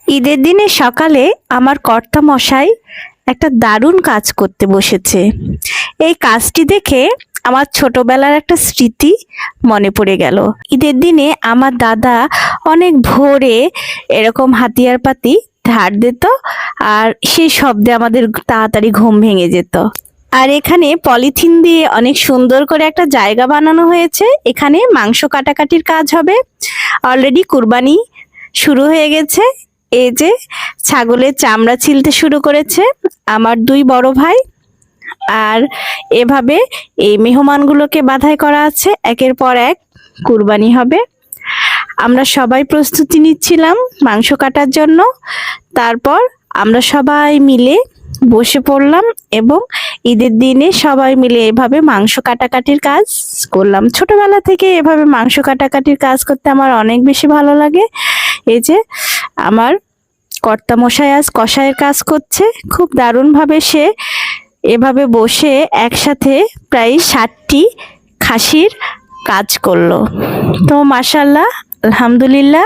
ঈদের দিনে সকালে আমার কর্তামশাই একটা দারুণ কাজ করতে বসেছে। এই কাজটি দেখে আমার ছোটবেলার একটা স্মৃতি মনে পড়ে গেল। ঈদের দিনে আমার দাদা অনেক ভোরে এরকম হাতিয়ার পাতি ধার দিত, আর সেই শব্দে আমাদের তাড়াতাড়ি ঘুম ভেঙে যেত। আর এখানে পলিথিন দিয়ে অনেক সুন্দর করে একটা জায়গা বানানো হয়েছে। এখানে মাংস কাটাকাটির কাজ হবে। অলরেডি কুরবানি শুরু হয়ে গেছে। এই যে ছাগলের চামড়া ছিলতে শুরু করেছে আমার দুই বড় ভাই। আর এভাবে এই মেহমানগুলোকে বাধাই করা আছে, একের পর এক কুরবানি হবে। আমরা সবাই প্রস্তুতি নিচ্ছিলাম মাংস কাটার জন্য। তারপর আমরা সবাই মিলে বসে পড়লাম এবং ঈদের দিনে সবাই মিলে এভাবে মাংস কাটাকাটির কাজ করলাম। ছোটবেলা থেকে এভাবে মাংস কাটাকাটির কাজ করতে আমার অনেক বেশি ভালো লাগে। এই যে আমার কর্তামশাই আজ কষাইয়ের কাজ করছে, খুব দারুণভাবে সে এভাবে বসে একসাথে প্রায় 60টি খাসির কাজ করলো। তো মাশাআল্লাহ, আলহামদুলিল্লাহ।